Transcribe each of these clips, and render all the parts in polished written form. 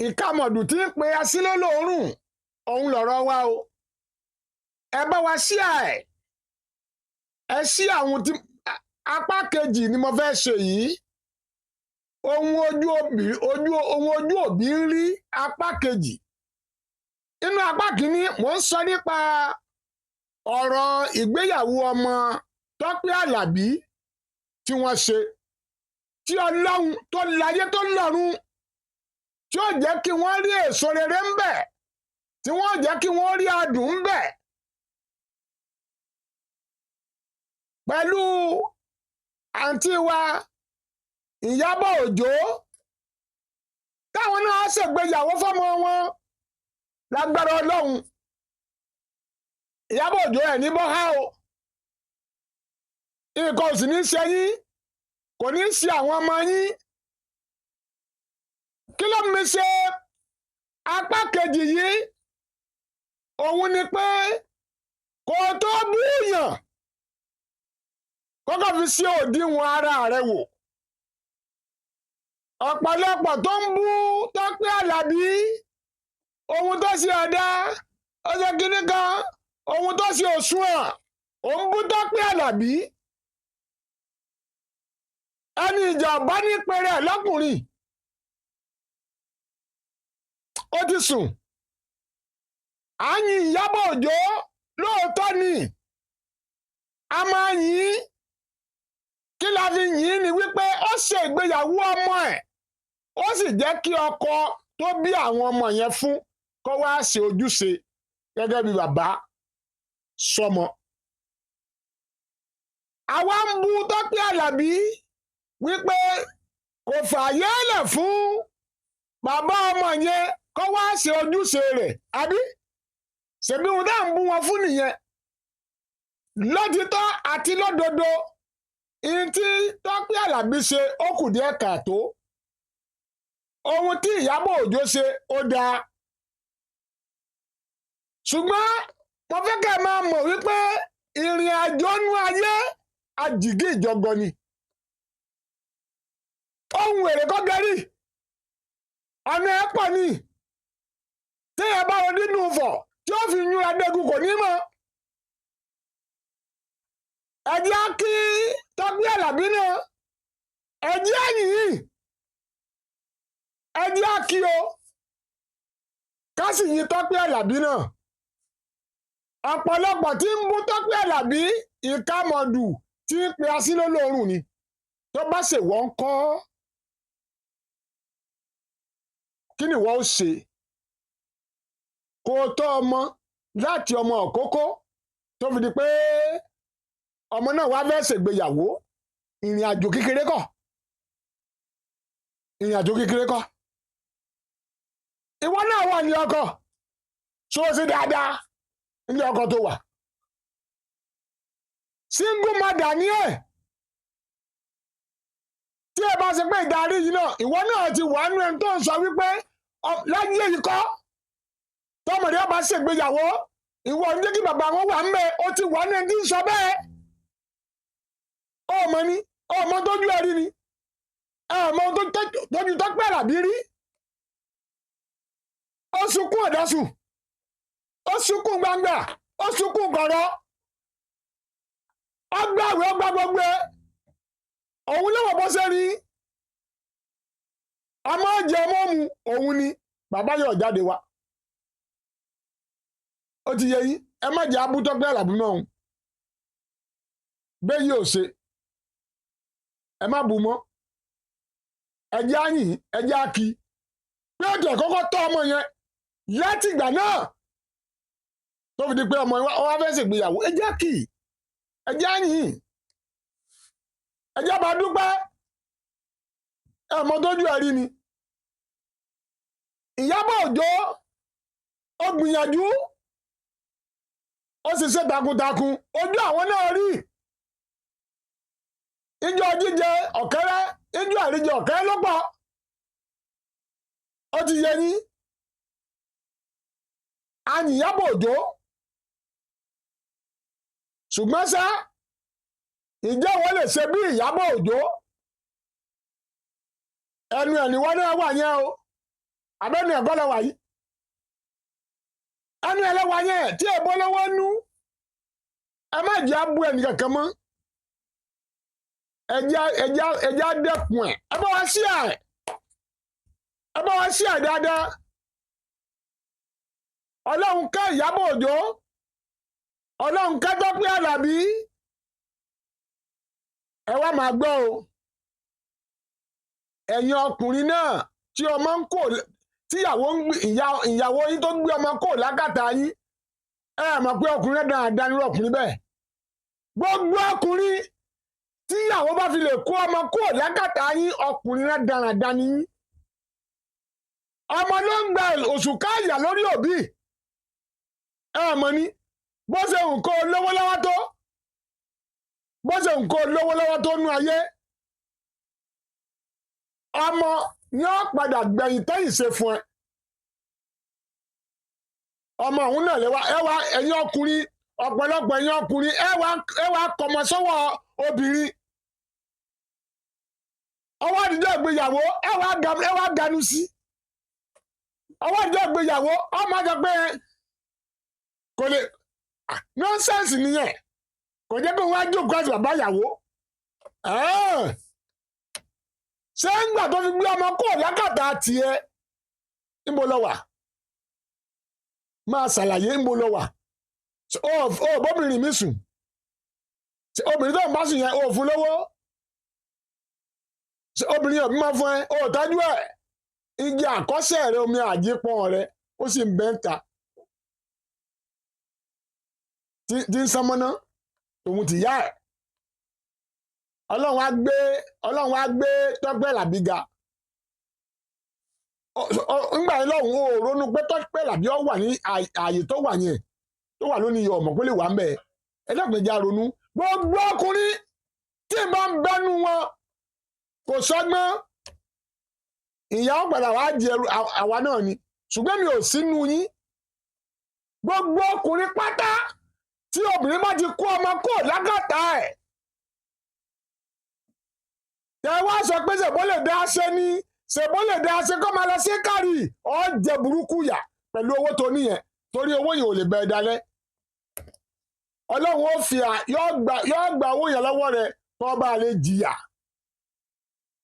ìkàmọ̀dù tí ń pe asílólóòrùn òun lọ̀rọ̀ wa o. ẹ bá wa ṣíà ẹ ṣí àwọn tí apá kejì ni mo fẹ́ ṣe yìí. ohun ojú òbí ń rí apá kejì. nínú apá kìíní mò ń sọ nípa ọ̀rọ̀ ìgbéyàwó ọmọ Tọ́pẹ́ Àlàbí tí wọ́n ṣe, tí Ọlọ́run tó láyé tó lọ́run tí ó jẹ́ kí wọ́n rí èso rere ń bẹ̀, tí wọ́n jẹ́ kí wọ́n rí adùn ń bẹ̀. pẹ̀lú àǹtí wa Ìyábọ̀ Òjó táwọn náà ṣègbéyàwó fọ́mọ wọn lágbára Ọlọ́run. Ìyábọ̀ Òjó ẹ̀ ní bọ́há o, nǹkan ò sì ní ṣe yín, kò ní ṣe àwọn ọmọ yín. kí ló mi ṣe apá kejì yìí? òun ni pé kò tó búyàn kọ́kọ́ fi ṣe òdiwọ̀n ara rẹ̀ wò. ọ̀pọ̀lọpọ̀ tó ń bú Tọ́pẹ́ Àlàbí ohun tó ṣe ọ̀dá ó ṣe kíní kan, ohun tó ṣe òṣùwọ̀n òun bú Tọ́pẹ́ Àlàbí. ẹni ìjà ọ̀bá ní pẹrẹ lọ́kùnrin ó ti sùn. à ń yin Ìyábọ̀ Òjó lóòótọ́ ni a máa yìn. kí la fi yìn ni wípé ó ṣe ìgbéyàwó ọmọ ẹ̀, ó sì jẹ́ kí ọkọ tó bí àwọn ọmọ yẹn fún kó wá ṣe ojúṣe gẹ́gẹ́ bí bàbá sọmọ. àwa ń bú Tọ́pẹ́ Àlàbí wípé kò fààyè lẹ̀ fún bàbá ọmọ yẹn kó wá ṣe ojúṣe rẹ̀, àbí ṣèbí ohun tá à ń bú wọn fún nìyẹn. lótìtọ́ àti lódodo ihun tí Tọ́pẹ́ Àlàbí ṣe ó kù díẹ̀ káàtó. ohun tí Ìyábọ̀ Òjó ṣe ó dáa. ṣùgbọ́n mo fẹ́ kẹ́ ẹ máa mọ̀ wípé ìrìn àjò nú ayé àjìgí ìjọgọ ni. ohun èrè kọ́ gẹ́rì ọ̀nà ẹ̀ pọ̀ ni. téèyàn bá wọn nínú fọ̀ tí ó fi yún adégún kò ní mọ̀. ẹ jẹ́ kí Tọ́pẹ́ Àlàbí náà ẹ jẹ́ yìnyín, ẹ jẹ́ kí o ká sì yin Tọ́pẹ́ Àlàbí náà. ọ̀pọ̀lọpọ̀ tí ń bú Tọ́pẹ́ Àlàbí ìkàmọ̀dù tí ń pe asílólóòrùn ni. tó bá ṣe wọ́n kọ́ kí ni wọ́n ó ṣe? kó o tọ́ ọmọ láti ọmọ òkókó tó fi di pé ọmọ náà wá fẹ́ ṣègbéyàwó. ìrìn àjò kékeré kọ́, ìrìn àjò kékeré kọ́. ìwọ náà wà ní ọkọ tó o ṣe dáadáa ní ọkọ tó wà. single mother ni ẹ. tí ẹ bá ṣe pé ìdarí yìí náà ìwọ náà ti wà nínú ẹni tó ń sọ wípé láyé yìí kọ́ tọmọdé ọba ṣègbéyàwó ìwọ ń jẹ́ kí bàbá wọn wà ń bẹ, ó ti wà nínú ẹni tí ń sọ bẹ́ẹ̀. ọmọ ni ọmọ tójú ẹ rí ni ọmọ tójú Tọ́pẹ́ Àlàbí rí. ó sunkún ọ̀dọ́sùn, ó sunkún gbangba, ó sunkún kọ̀rọ̀, ọgbàwé ọgbà gbogbo ẹ. òun ló wọ̀ bó ṣe rí ọmọ jẹ ọmọ mu òun ni bàbá yóò jáde wá. ó ti yẹ yín, ẹ má jẹ́ abú Tọ́pẹ́ Àlàbí náà bẹ́ẹ̀ yóò ṣe. ẹ má bù mọ́, ẹ jẹ́ àyìn, ẹ jẹ́ àkì pé ó jẹ́ kọ́kọ́ tọ́ ọmọ yẹn láti ìgbà náà tó fi di pé ọmọ yẹn wá fẹ́ ṣègbéyàwó. ẹ jẹ́ àkì, ẹ jẹ́ àyìn, ẹ jẹ́ bá dúpẹ́. ẹ mọ tójú ẹ rí ni. Ìyábọ̀ Òjó ó gbìyànjú, ó sì ṣe takuntakun, ojú àwọn náà rí. ìjọ jíjẹ ọ̀kẹ́rẹ́, ìjọ àríjẹ ọ̀kẹ́rẹ́ ló pọ̀. ó ti yẹ yín. àyìn Ìyábọ̀ Òjó ṣùgbọ́n ṣá ìjẹ́ wọ́n lè ṣe bí Ìyábọ̀ Òjó ẹnu ẹ̀ ni wọ́n náà wà yẹn o abẹ́nu ẹ̀kọ́ lọ wà yìí ẹnu ẹ̀ lọ́wọ́ yẹn tí èbó lọ́wọ́ nú ẹ má jẹ́ abú ẹnì kankan mọ́ ẹja dẹ́kun ẹ̀ ẹ bá wa sí ẹ̀ dáadáa ọlọ́run ká Ìyábọ̀ Òjó ọlọ́run ká Tọ́pẹ́ Àlàbí ẹ wá máa gbọ́ o ẹ̀yin ọkùnrin náà tí ọmọ ń kó tíyàwó ìyàwó yín tó gbé ọmọ kó lákàtà yín ẹ mọ̀ pé ọkùnrin náà dáadáa nírú ọkùnrin bẹ́ẹ̀ gbogbo ọkùnrin tíyàwó bá fi lè kó ọmọ kó lákàtà yín ọkùnrin náà dáadáa ní yín ọmọ ló ń gba oṣù káàyà lórí òbí ẹ mọ̀ ní bó ṣe nǹkan olówó lọ́wọ́ tó bó ṣe nǹkan olówó lọ́wọ́ tó nú ayé ọmọ ni ó padà gbẹ̀yìn tẹ́yìn ṣe fún ẹ ọmọ òun náà lè wá ẹ wá ẹ̀yin ọkùnrin ọ̀pọ̀lọpọ̀ ẹ̀yin ọkùnrin ẹ wá kọmọ sọ́wọ́ obìnrin ọwọ́ àdìjọ́ ìgbéyàwó ẹ wá ganu sí ọwọ́ àdìjọ́ ìgbéyàwó ọmọ àjọ pé kò lè nọ́ńsẹ̀nsì nìyẹn kò jẹ́ pé wọ́n á jókòó àti bàbá ìyàwó ṣé ń gbà tó fi gbé ọmọ kó lákàtà tiẹ̀ níbo lọ wà máa ṣàlàyé níbo lọ wà ó bóbìnrin mi sùn obìnrin tó ń bá sùn yẹn ó fún lówó obìnrin yẹn máa fún ẹ ó tọ́jú ẹ̀ igi àkọ́sẹ̀ rẹ omi àjípọ̀n rẹ ó sì ń bẹ́ ń ta tí ń sánmọ́ná òun ti yá ẹ̀ ọlọ́run á gbé Tọ́pẹ́ Àlàbí ga ńgbà yẹn lọ́hùn ó ronú pé Tọ́pẹ́ Àlàbí ó wà ní ààyè tó wà yẹn tó wà lónìí ọmọ pé lè wà ń bẹ ẹlẹ́gbẹ̀já ronú gbogbo ọkùnrin tí bá ń bẹ́nu wọn kò sọ́gbọ́n ìyá ọ̀gbàdà wàá jẹ àwa náà ni ṣùgbọ́n mi ò sínú yín gbogbo ọkùnrin pátá tí obìnrin bá ti kó ọmọ kó lákàtà ẹ̀ tẹ wá sọ pé ṣèbó lè dá ṣe ní ṣèbó lè dá ṣe kó máa lọ sí kárì ọ jẹ burúkú yà pẹ̀lú owó tó níyẹn torí owó yẹn ò lè bẹ dalẹ̀ ọlọ́run ó fi yóò gba owó yẹn lọ́wọ́ rẹ kó bá lè jìyà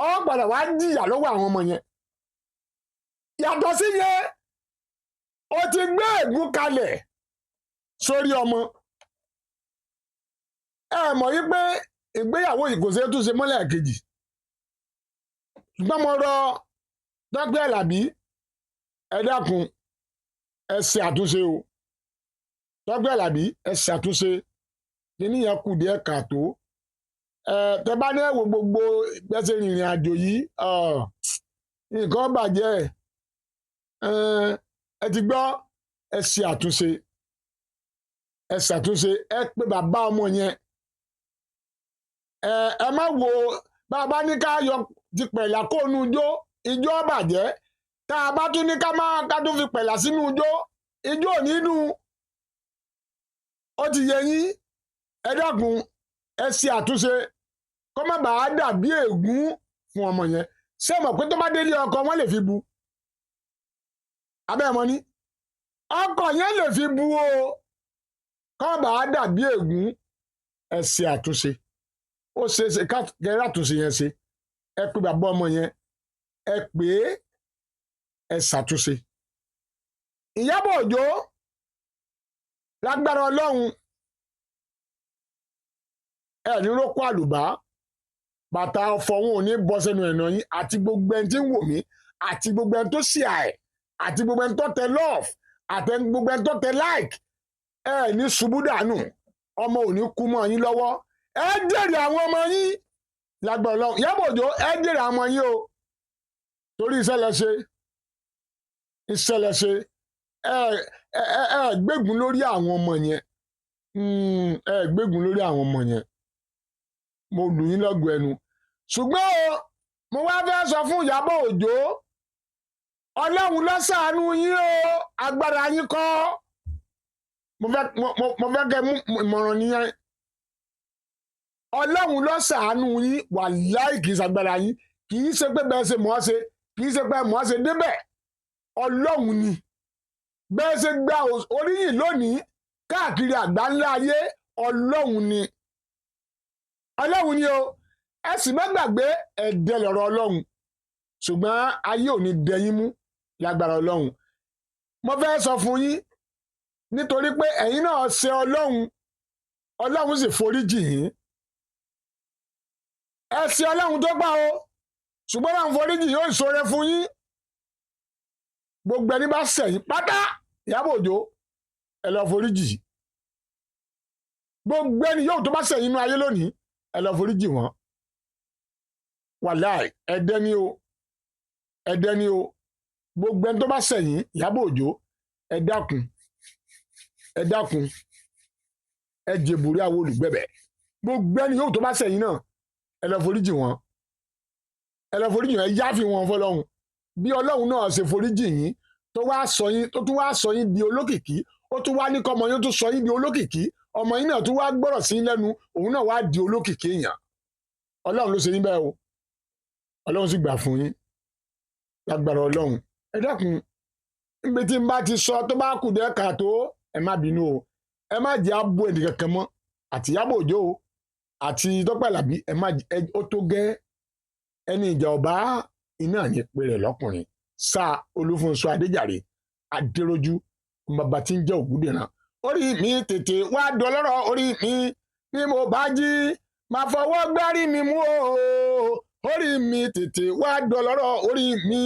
ọ padà wá jìyà lọ́wọ́ àwọn ọmọ yẹn yàtọ̀ sí yẹn o ti gbé ègún kalẹ̀ sórí ọmọ ẹ mọ̀ yí pé ìgbéyàwó yìí kò ṣeé tún ṣe mọ́lẹ̀ kejì ṣùgbọ́n mo rọ Tọ́pẹ́ Àlàbí ẹ dákun ẹ ṣe àtúnṣe o Tọ́pẹ́ Àlàbí ẹ ṣe àtúnṣe kíní yẹn kù díẹ̀ káàtó tẹ bá ní ẹ̀wò gbogbo gbẹ́sẹ̀ rìnrìn àjò yìí nǹkan bàjẹ́ ẹ ti gbọ́ ẹ ṣe àtúnṣe ẹ pé bàbá ọmọ yẹn ẹ má wo bàbá ní ká yọ ti pẹ̀lá kó nu ijó bàjẹ́ tá a bá tún ní ká tún fi pẹ̀lá sínú ijó nínú ó ti yẹ yín ẹ dákun ẹ ṣe àtúnṣe kó má bàa dàbí ègún fún ọmọ yẹn ṣé mọ̀ pé tó bá délé ọkọ wọn lè fi bu abẹ́ mọ́ ní ọkọ yẹn lè fi bu o kó má bàa dàbí ègún ẹ ṣe àtúnṣe ó ṣeéṣe kẹrẹ àtúnṣe yẹn ṣe ẹ pé bàbá ọmọ yẹn ẹ pé ẹ ṣàtúnṣe Ìyábọ̀ Òjó lágbára Ọlọ́run ẹ ní rókó àlùbá bàtà ọ̀fọ̀ wọn ò ní bọ́ sẹ́nu ẹ̀nà yín àti gbogbo ẹni tí ń wò mí àti gbogbo ẹni tó ṣì àì àti gbogbo ẹni tó tẹ love àti gbogbo ẹni tó tẹ like ẹ ní ṣubú dànù ọmọ ò ní kú mọ́ yín lọ́wọ́ ẹ jèrè àwọn ọmọ yín lágbára Ọlọ́run Ìyábọ̀ Òjó ẹ jèrè àwọn ọmọ yín o torí ìṣẹ̀lẹ̀ ṣe ẹ gbégun lórí àwọn ọmọ yẹn ẹ gbégun lórí àwọn ọmọ yẹn mo lù yín lọ́gọ̀ ẹnu ṣùgbọ́n mo wá fẹ́ sọ fún Ìyábọ̀ Òjó Ọlọ́run ló ṣàánú yín o agbára yín kọ́ mo fẹ́ kẹ́ mú ìmọ̀ràn nìyẹn Ọlọ́run ló ṣàánú yín wàláhì kì í ṣagbára yín kì í ṣe pé bẹ́ẹ̀ ṣe mọ̀ ọ́ ṣe kì í ṣe pé mọ̀ ọ́ ṣe débẹ̀ ọlọ́run ni bẹ́ẹ̀ ṣe gba oríyìn lónìí káàkiri àgbáńlá ayé ọlọ́run ni o ẹ sì má gbàgbé ẹ̀dẹ́ lọ̀rọ̀ ọlọ́run ṣùgbọ́n ayé ò ní dẹyín mú lágbára ọlọ́run mo fẹ́ sọ fún yín nítorí pé ẹ̀yin náà ṣe ọlọ́run sì foríjì yín ẹ ṣe ọlọ́run tó gbà o ṣùgbọ́n náà foríjì yóò ṣoore fún yín gbogbo ẹni bá ṣẹ̀yìn pátá Ìyábọ̀ Òjó ẹ lọ foríjì gbogbo ẹni yóò tó bá ṣẹ̀yìn inú ayé lónìí ẹ lọ foríjì wọn wàláì ẹ̀dẹ́ ni o gbogbo ẹni tó bá ṣẹ̀yìn Ìyábọ̀ Òjó ẹ dákun ẹ jèbùrí àwọn olùgbẹ̀bẹ̀ gbogbo ẹni yóò tó bá ṣẹ̀yìn náà ẹ lọ foríjì wọn ẹ yáfi wọn fọ́lọ́run bí Ọlọ́run náà ṣe foríjì yín tó tún wá sọ yín di olókìkí ó tún wá ní kọ́ ọmọ yín tó sọ yín di olókìkí ọmọ yín náà tún wá gbọ́rọ̀ sí lẹ́nu òun náà wá di olókìkí èèyàn Ọlọ́run ló ṣe yín bẹ́ẹ̀ o Ọlọ́run sì gbà fún yín lágbára Ọlọ́run ẹ dákun níbi tí n bá ti sọ tó bá kù díẹ̀ káàtó ẹ má bínú o ẹ má jẹ́ abo ẹnì kankan mọ́ àti Ìyábọ̀ Òjó o àti Tọ́pẹ́ Àlàbí ẹ má ó tó gẹ́ ẹni ìjà ọba iná ní pé rẹ̀ lọ́kùnrin Sáà Olúfúnṣọ́ Adéjàre Adérójú bàbá tí ń jẹ́ Ògúndìran orí mi tètè wá dọlọ́rọ̀ orí mi bí mo bá jí máa fọwọ́ gbárí mi mú o orí mi tètè wá dọlọ́rọ̀ orí mi.